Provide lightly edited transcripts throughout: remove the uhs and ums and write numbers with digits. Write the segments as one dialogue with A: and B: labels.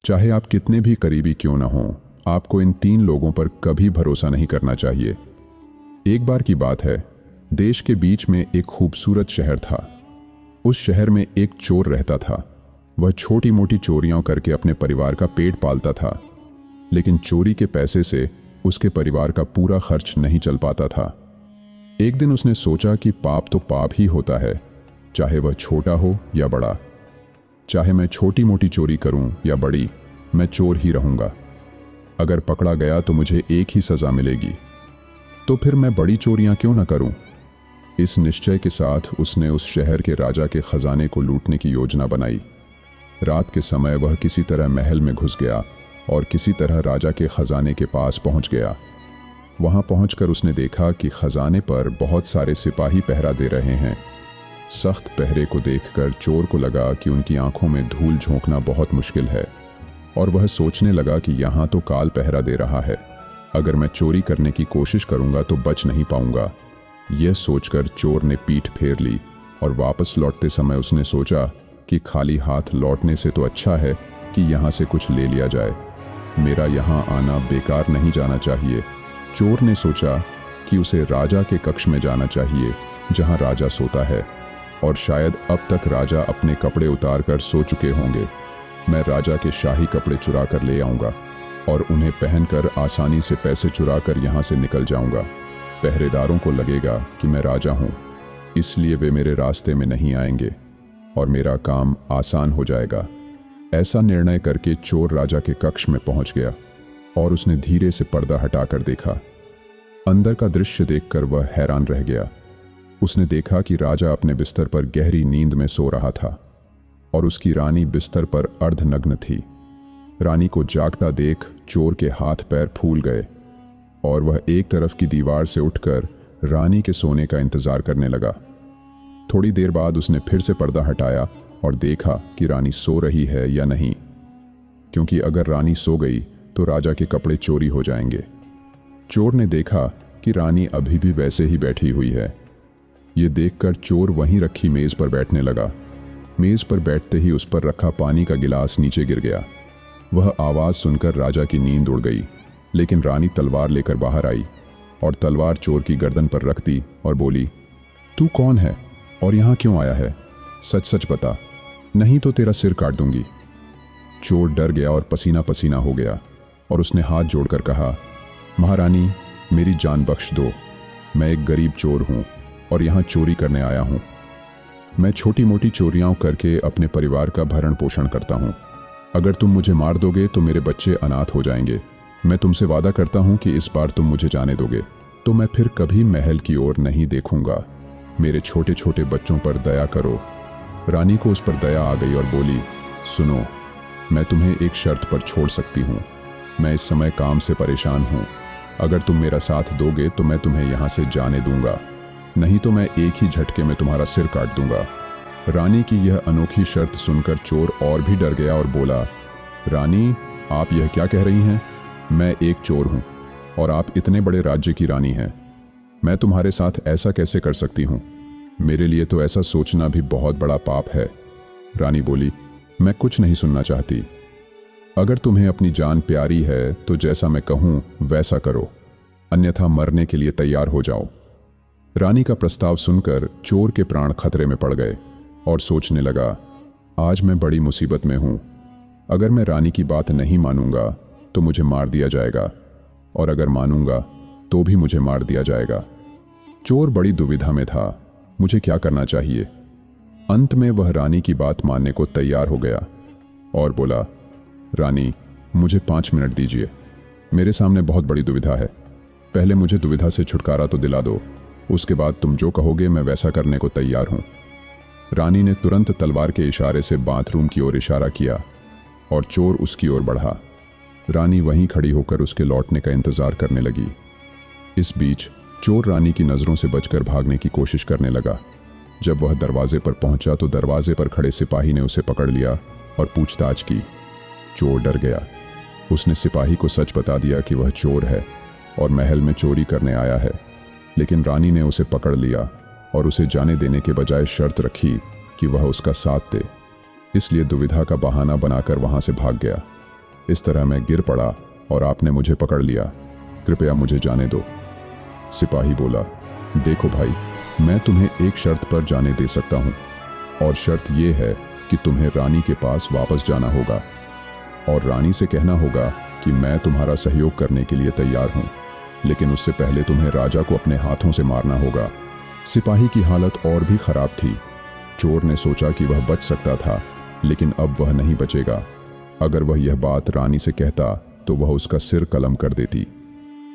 A: चाहे आप कितने भी करीबी क्यों न हों, आपको इन 3 लोगों पर कभी भरोसा नहीं करना चाहिए। एक बार की बात है, देश के बीच में एक खूबसूरत शहर था। उस शहर में एक चोर रहता था। वह छोटी मोटी चोरियां करके अपने परिवार का पेट पालता था, लेकिन चोरी के पैसे से उसके परिवार का पूरा खर्च नहीं चल पाता था। एक दिन उसने सोचा कि पाप तो पाप ही होता है, चाहे वह छोटा हो या बड़ा। चाहे मैं छोटी मोटी चोरी करूं या बड़ी, मैं चोर ही रहूंगा। अगर पकड़ा गया तो मुझे एक ही सजा मिलेगी, तो फिर मैं बड़ी चोरियां क्यों ना करूं। इस निश्चय के साथ उसने उस शहर के राजा के खजाने को लूटने की योजना बनाई। रात के समय वह किसी तरह महल में घुस गया और किसी तरह राजा के खजाने के पास पहुंच गया। वहां पहुंचकर उसने देखा कि खजाने पर बहुत सारे सिपाही पहरा दे रहे हैं। सख्त पहरे को देखकर चोर को लगा कि उनकी आंखों में धूल झोंकना बहुत मुश्किल है, और वह सोचने लगा कि यहाँ तो काल पहरा दे रहा है। अगर मैं चोरी करने की कोशिश करूंगा तो बच नहीं पाऊंगा। यह सोचकर चोर ने पीठ फेर ली, और वापस लौटते समय उसने सोचा कि खाली हाथ लौटने से तो अच्छा है कि यहाँ से कुछ ले लिया जाए। मेरा यहाँ आना बेकार नहीं जाना चाहिए। चोर ने सोचा कि उसे राजा के कक्ष में जाना चाहिए, जहाँ राजा सोता है, और शायद अब तक राजा अपने कपड़े उतार कर सो चुके होंगे। मैं राजा के शाही कपड़े चुरा कर ले आऊँगा और उन्हें पहनकर आसानी से पैसे चुरा कर यहाँ से निकल जाऊँगा। पहरेदारों को लगेगा कि मैं राजा हूँ, इसलिए वे मेरे रास्ते में नहीं आएंगे और मेरा काम आसान हो जाएगा। ऐसा निर्णय करके चोर राजा के कक्ष में पहुंच गया और उसने धीरे से पर्दा हटाकर देखा। अंदर का दृश्य देखकर वह हैरान रह गया। उसने देखा कि राजा अपने बिस्तर पर गहरी नींद में सो रहा था और उसकी रानी बिस्तर पर अर्धनग्न थी। रानी को जागता देख चोर के हाथ पैर फूल गए और वह एक तरफ की दीवार से उठकर रानी के सोने का इंतजार करने लगा। थोड़ी देर बाद उसने फिर से पर्दा हटाया और देखा कि रानी सो रही है या नहीं, क्योंकि अगर रानी सो गई तो राजा के कपड़े चोरी हो जाएंगे। चोर ने देखा कि रानी अभी भी वैसे ही बैठी हुई है। ये देखकर चोर वहीं रखी मेज पर बैठने लगा। मेज पर बैठते ही उस पर रखा पानी का गिलास नीचे गिर गया। वह आवाज सुनकर राजा की नींद उड़ गई, लेकिन रानी तलवार लेकर बाहर आई और तलवार चोर की गर्दन पर रख दी और बोली, तू कौन है और यहाँ क्यों आया है? सच सच बता, नहीं तो तेरा सिर काट दूंगी। चोर डर गया और पसीना पसीना हो गया और उसने हाथ जोड़कर कहा, महारानी, मेरी जान बख्श दो। मैं एक गरीब चोर हूँ और यहाँ चोरी करने आया हूँ। मैं छोटी मोटी चोरियां करके अपने परिवार का भरण पोषण करता हूँ। अगर तुम मुझे मार दोगे तो मेरे बच्चे अनाथ हो जाएंगे। मैं तुमसे वादा करता हूँ कि इस बार तुम मुझे जाने दोगे तो मैं फिर कभी महल की ओर नहीं देखूंगा। मेरे छोटे छोटे बच्चों पर दया करो। रानी को उस पर दया आ गई और बोली, सुनो, मैं तुम्हें एक शर्त पर छोड़ सकती हूँ। मैं इस समय काम से परेशान हूँ। अगर तुम मेरा साथ दोगे तो मैं तुम्हें यहाँ से जाने दूंगा, नहीं तो मैं एक ही झटके में तुम्हारा सिर काट दूंगा। रानी की यह अनोखी शर्त सुनकर चोर और भी डर गया और बोला, रानी, आप यह क्या कह रही हैं? मैं एक चोर हूँ और आप इतने बड़े राज्य की रानी हैं। मैं तुम्हारे साथ ऐसा कैसे कर सकती हूँ? मेरे लिए तो ऐसा सोचना भी बहुत बड़ा पाप है। रानी बोली, मैं कुछ नहीं सुनना चाहती। अगर तुम्हें अपनी जान प्यारी है तो जैसा मैं कहूँ वैसा करो, अन्यथा मरने के लिए तैयार हो जाओ। रानी का प्रस्ताव सुनकर चोर के प्राण खतरे में पड़ गए और सोचने लगा, आज मैं बड़ी मुसीबत में हूं। अगर मैं रानी की बात नहीं मानूंगा तो मुझे मार दिया जाएगा, और अगर मानूंगा तो भी मुझे मार दिया जाएगा। चोर बड़ी दुविधा में था, मुझे क्या करना चाहिए। अंत में वह रानी की बात मानने को तैयार हो गया और बोला, रानी, मुझे 5 मिनट दीजिए। मेरे सामने बहुत बड़ी दुविधा है। पहले मुझे दुविधा से छुटकारा तो दिला दो, उसके बाद तुम जो कहोगे मैं वैसा करने को तैयार हूं। रानी ने तुरंत तलवार के इशारे से बाथरूम की ओर इशारा किया और चोर उसकी ओर बढ़ा। रानी वहीं खड़ी होकर उसके लौटने का इंतजार करने लगी। इस बीच चोर रानी की नजरों से बचकर भागने की कोशिश करने लगा। जब वह दरवाजे पर पहुंचा तो दरवाजे पर खड़े सिपाही ने उसे पकड़ लिया और पूछताछ की। चोर डर गया। उसने सिपाही को सच बता दिया कि वह चोर है और महल में चोरी करने आया है, लेकिन रानी ने उसे पकड़ लिया और उसे जाने देने के बजाय शर्त रखी कि वह उसका साथ दे। इसलिए दुविधा का बहाना बनाकर वहां से भाग गया। इस तरह मैं गिर पड़ा और आपने मुझे पकड़ लिया। कृपया मुझे जाने दो। सिपाही बोला, देखो भाई, मैं तुम्हें एक शर्त पर जाने दे सकता हूँ, और शर्त यह है कि तुम्हें रानी के पास वापस जाना होगा और रानी से कहना होगा कि मैं तुम्हारा सहयोग करने के लिए तैयार हूँ, लेकिन उससे पहले तुम्हें राजा को अपने हाथों से मारना होगा। सिपाही की हालत और भी खराब थी। चोर ने सोचा कि वह बच सकता था, लेकिन अब वह नहीं बचेगा। अगर वह यह बात रानी से कहता तो वह उसका सिर कलम कर देती।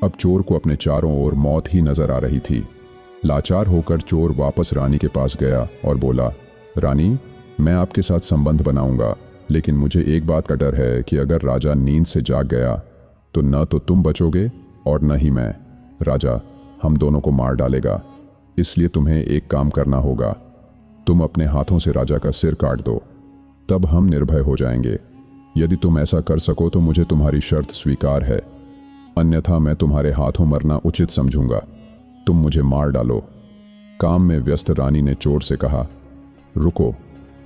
A: अब चोर को अपने चारों ओर मौत ही नजर आ रही थी। लाचार होकर चोर वापस रानी के पास गया और बोला, रानी, मैं आपके साथ संबंध बनाऊंगा, लेकिन मुझे एक बात का डर है कि अगर राजा नींद से जाग गया तो न तो तुम बचोगे और न ही मैं। राजा हम दोनों को मार डालेगा, इसलिए तुम्हें एक काम करना होगा। तुम अपने हाथों से राजा का सिर काट दो, तब हम निर्भय हो जाएंगे। यदि तुम ऐसा कर सको तो मुझे तुम्हारी शर्त स्वीकार है, अन्यथा मैं तुम्हारे हाथों मरना उचित समझूंगा। तुम मुझे मार डालो। काम में व्यस्त रानी ने चोर से कहा, रुको,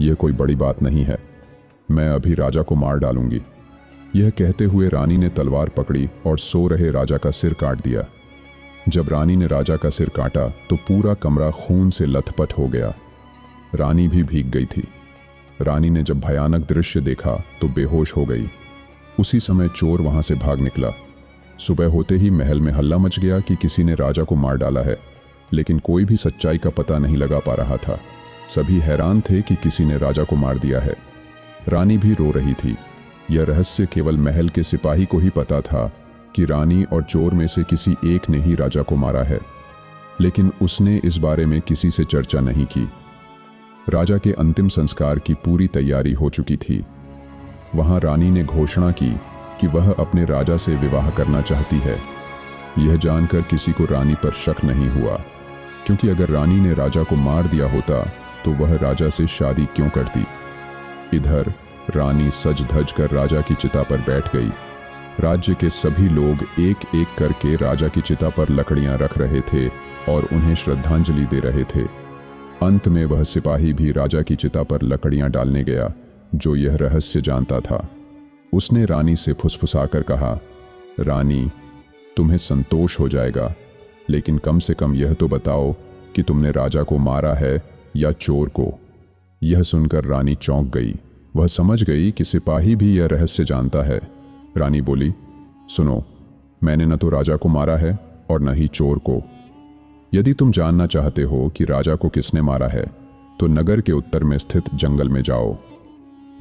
A: यह कोई बड़ी बात नहीं है, मैं अभी राजा को मार डालूंगी। यह कहते हुए रानी ने तलवार पकड़ी और सो रहे राजा का सिर काट दिया। जब रानी ने राजा का सिर काटा तो पूरा कमरा खून से लथपथ हो गया। रानी भी भीग गई थी। रानी ने जब भयानक दृश्य देखा तो बेहोश हो गई। उसी समय चोर वहां से भाग निकला। सुबह होते ही महल में हल्ला मच गया कि किसी ने राजा को मार डाला है, लेकिन कोई भी सच्चाई का पता नहीं लगा पा रहा था। सभी हैरान थे कि किसी ने राजा को मार दिया है। रानी भी रो रही थी। यह रहस्य केवल महल के सिपाही को ही पता था कि रानी और चोर में से किसी एक ने ही राजा को मारा है, लेकिन उसने इस बारे में किसी से चर्चा नहीं की। राजा के अंतिम संस्कार की पूरी तैयारी हो चुकी थी। वहां रानी ने घोषणा की कि वह अपने राजा से विवाह करना चाहती है। यह जानकर किसी को रानी पर शक नहीं हुआ, क्योंकि अगर रानी ने राजा को मार दिया होता तो वह राजा से शादी क्यों करती। इधर रानी सज धज कर राजा की चिता पर बैठ गई। राज्य के सभी लोग एक एक करके राजा की चिता पर लकड़ियां रख रहे थे और उन्हें श्रद्धांजलि दे रहे थे। अंत में वह सिपाही भी राजा की चिता पर लकड़ियां डालने गया, जो यह रहस्य जानता था। उसने रानी से फुसफुसाकर कहा, रानी, तुम्हें संतोष हो जाएगा, लेकिन कम से कम यह तो बताओ कि तुमने राजा को मारा है या चोर को। यह सुनकर रानी चौंक गई। वह समझ गई कि सिपाही भी यह रहस्य जानता है। रानी बोली, सुनो, मैंने न तो राजा को मारा है और न ही चोर को। यदि तुम जानना चाहते हो कि राजा को किसने मारा है तो नगर के उत्तर में स्थित जंगल में जाओ।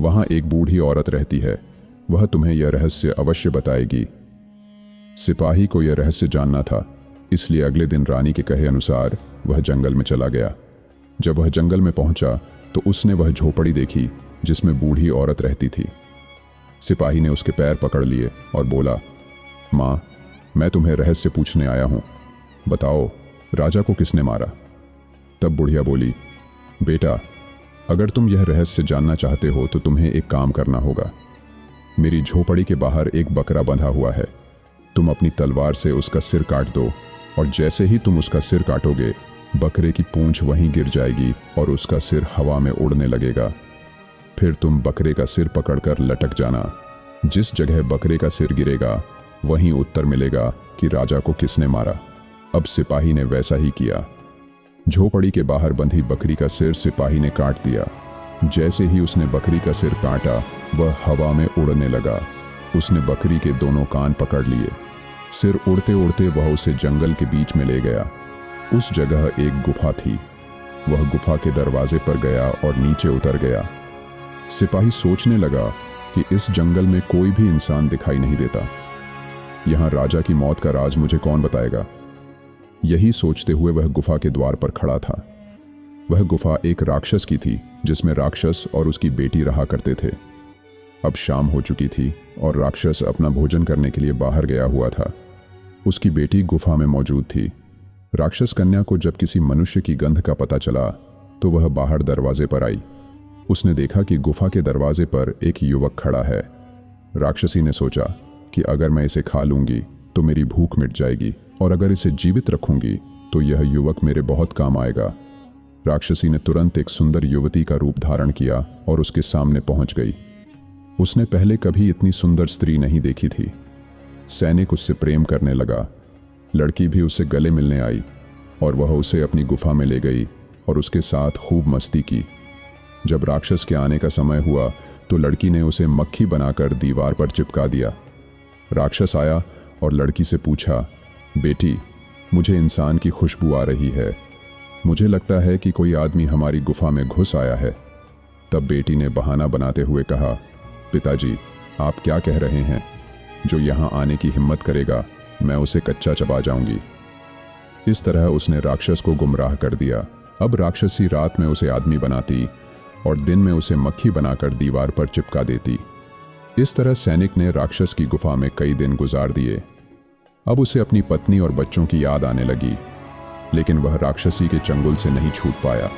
A: वहां एक बूढ़ी औरत रहती है, वह तुम्हें यह रहस्य अवश्य बताएगी। सिपाही को यह रहस्य जानना था, इसलिए अगले दिन रानी के कहे अनुसार वह जंगल में चला गया। जब वह जंगल में पहुंचा तो उसने वह झोपड़ी देखी जिसमें बूढ़ी औरत रहती थी। सिपाही ने उसके पैर पकड़ लिए और बोला, माँ, मैं तुम्हें रहस्य पूछने आया हूं, बताओ राजा को किसने मारा। तब बुढ़िया बोली, बेटा, अगर तुम यह रहस्य जानना चाहते हो तो तुम्हें एक काम करना होगा। मेरी झोपड़ी के बाहर एक बकरा बंधा हुआ है, तुम अपनी तलवार से उसका सिर काट दो, और जैसे ही तुम उसका सिर काटोगे बकरे की पूंछ वहीं गिर जाएगी और उसका सिर हवा में उड़ने लगेगा। फिर तुम बकरे का सिर पकड़कर लटक जाना। जिस जगह बकरे का सिर गिरेगा वहीं उत्तर मिलेगा कि राजा को किसने मारा। अब सिपाही ने वैसा ही किया। झोपड़ी के बाहर बंधी बकरी का सिर सिपाही ने काट दिया। जैसे ही उसने बकरी का सिर काटा वह हवा में उड़ने लगा। उसने बकरी के दोनों कान पकड़ लिए। सिर उड़ते उड़ते वह उसे जंगल के बीच में ले गया। उस जगह एक गुफा थी। वह गुफा के दरवाजे पर गया और नीचे उतर गया। सिपाही सोचने लगा कि इस जंगल में कोई भी इंसान दिखाई नहीं देता। यहां राजा की मौत का राज मुझे कौन बताएगा। यही सोचते हुए वह गुफा के द्वार पर खड़ा था। वह गुफा एक राक्षस की थी, जिसमें राक्षस और उसकी बेटी रहा करते थे। अब शाम हो चुकी थी और राक्षस अपना भोजन करने के लिए बाहर गया हुआ था। उसकी बेटी गुफा में मौजूद थी। राक्षस कन्या को जब किसी मनुष्य की गंध का पता चला तो वह बाहर दरवाजे पर आई। उसने देखा कि गुफा के दरवाजे पर एक युवक खड़ा है। राक्षसी ने सोचा कि अगर मैं इसे खा लूंगी तो मेरी भूख मिट जाएगी, और अगर इसे जीवित रखूंगी तो यह युवक मेरे बहुत काम आएगा। राक्षसी ने तुरंत एक सुंदर युवती का रूप धारण किया और उसके सामने पहुंच गई। उसने पहले कभी इतनी सुंदर स्त्री नहीं देखी थी। सैनिक उससे प्रेम करने लगा। लड़की भी उससे गले मिलने आई और वह उसे अपनी गुफा में ले गई और उसके साथ खूब मस्ती की। जब राक्षस के आने का समय हुआ तो लड़की ने उसे मक्खी बनाकर दीवार पर चिपका दिया। राक्षस आया और लड़की से पूछा, बेटी, मुझे इंसान की खुशबू आ रही है। मुझे लगता है कि कोई आदमी हमारी गुफा में घुस आया है। तब बेटी ने बहाना बनाते हुए कहा, पिताजी, आप क्या कह रहे हैं? जो यहाँ आने की हिम्मत करेगा मैं उसे कच्चा चबा जाऊंगी। इस तरह उसने राक्षस को गुमराह कर दिया। अब राक्षसी रात में उसे आदमी बनाती और दिन में उसे मक्खी बनाकर दीवार पर चिपका देती। इस तरह सैनिक ने राक्षस की गुफा में कई दिन गुजार दिए। अब उसे अपनी पत्नी और बच्चों की याद आने लगी, लेकिन वह राक्षसी के चंगुल से नहीं छूट पाया।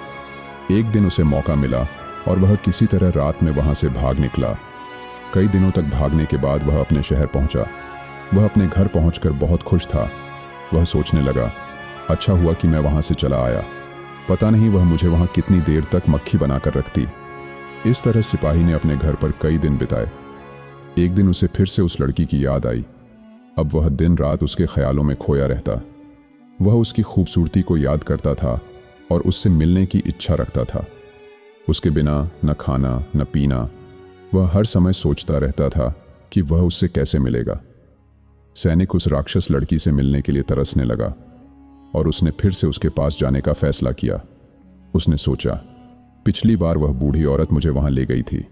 A: एक दिन उसे मौका मिला और वह किसी तरह रात में वहां से भाग निकला। कई दिनों तक भागने के बाद वह अपने शहर पहुंचा। वह अपने घर पहुंचकर बहुत खुश था। वह सोचने लगा, अच्छा हुआ कि मैं वहां से चला आया। पता नहीं वह मुझे वहां कितनी देर तक मक्खी बनाकर रखती। इस तरह सिपाही ने अपने घर पर कई दिन बिताए। एक दिन उसे फिर से उस लड़की की याद आई। अब वह दिन रात उसके ख्यालों में खोया रहता। वह उसकी खूबसूरती को याद करता था और उससे मिलने की इच्छा रखता था। उसके बिना न खाना न पीना। वह हर समय सोचता रहता था कि वह उससे कैसे मिलेगा। सैनिक उस राक्षस लड़की से मिलने के लिए तरसने लगा और उसने फिर से उसके पास जाने का फैसला किया। उसने सोचा, पिछली बार वह बूढ़ी औरत मुझे वहां ले गई थी,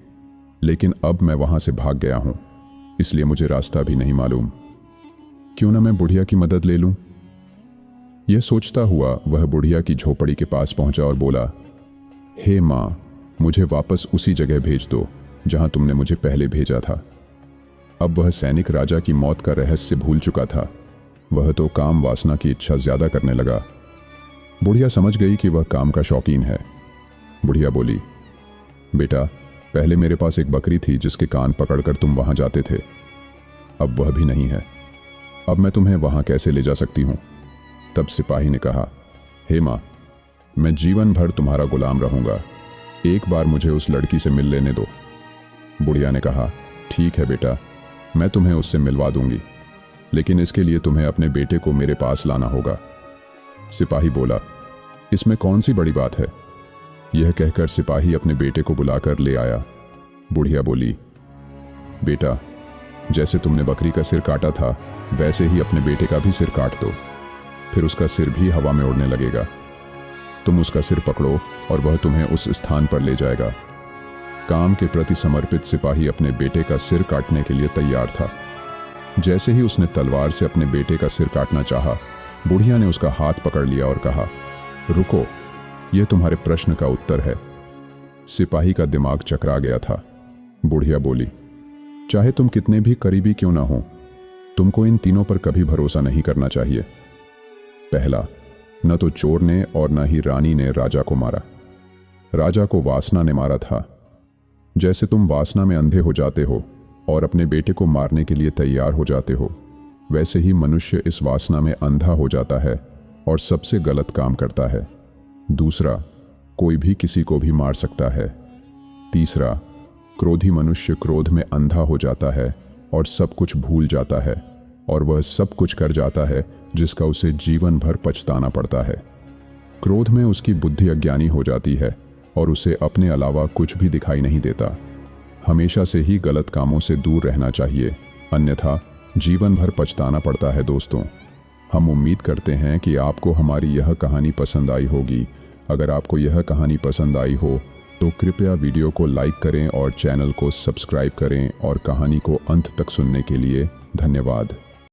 A: लेकिन अब मैं वहां से भाग गया हूं, इसलिए मुझे रास्ता भी नहीं मालूम। क्यों ना मैं बुढ़िया की मदद ले लूं? यह सोचता हुआ वह बुढ़िया की झोपड़ी के पास पहुंचा और बोला, हे मां, मुझे वापस उसी जगह भेज दो जहां तुमने मुझे पहले भेजा था। अब वह सैनिक राजा की मौत का रहस्य भूल चुका था। वह तो काम वासना की इच्छा ज्यादा करने लगा। बुढ़िया समझ गई कि वह काम का शौकीन है। बुढ़िया बोली, बेटा, पहले मेरे पास एक बकरी थी जिसके कान पकड़कर तुम वहां जाते थे। अब वह भी नहीं है। अब मैं तुम्हें वहां कैसे ले जा सकती हूं? तब सिपाही ने कहा, हे मां, मैं जीवन भर तुम्हारा गुलाम रहूंगा। एक बार मुझे उस लड़की से मिल लेने दो। बुढ़िया ने कहा, ठीक है बेटा, मैं तुम्हें उससे मिलवा दूंगी, लेकिन इसके लिए तुम्हें अपने बेटे को मेरे पास लाना होगा। सिपाही बोला, इसमें कौन सी बड़ी बात है? यह कहकर सिपाही अपने बेटे को बुलाकर ले आया। बुढ़िया बोली, बेटा, जैसे तुमने बकरी का सिर काटा था वैसे ही अपने बेटे का भी सिर काट दो, फिर उसका सिर भी हवा में उड़ने लगेगा। तुम उसका सिर पकड़ो और वह तुम्हें उस स्थान पर ले जाएगा। काम के प्रति समर्पित सिपाही अपने बेटे का सिर काटने के लिए तैयार था। जैसे ही उसने तलवार से अपने बेटे का सिर काटना चाहा, बुढ़िया ने उसका हाथ पकड़ लिया और कहा, रुको, यह तुम्हारे प्रश्न का उत्तर है। सिपाही का दिमाग चकरा गया था। बुढ़िया बोली, चाहे तुम कितने भी करीबी क्यों ना हो, तुमको इन तीनों पर कभी भरोसा नहीं करना चाहिए। पहला, न तो चोर ने और न ही रानी ने राजा को मारा। राजा को वासना ने मारा था। जैसे तुम वासना में अंधे हो जाते हो और अपने बेटे को मारने के लिए तैयार हो जाते हो, वैसे ही मनुष्य इस वासना में अंधा हो जाता है और सबसे गलत काम करता है। दूसरा, कोई भी किसी को भी मार सकता है। तीसरा, क्रोधी मनुष्य क्रोध में अंधा हो जाता है और सब कुछ भूल जाता है और वह सब कुछ कर जाता है जिसका उसे जीवन भर पछताना पड़ता है। क्रोध में उसकी बुद्धि अज्ञानी हो जाती है और उसे अपने अलावा कुछ भी दिखाई नहीं देता। हमेशा से ही गलत कामों से दूर रहना चाहिए, अन्यथा जीवन भर पछताना पड़ता है। दोस्तों, हम उम्मीद करते हैं कि आपको हमारी यह कहानी पसंद आई होगी। अगर आपको यह कहानी पसंद आई हो तो कृपया वीडियो को लाइक करें और चैनल को सब्सक्राइब करें और कहानी को अंत तक सुनने के लिए धन्यवाद।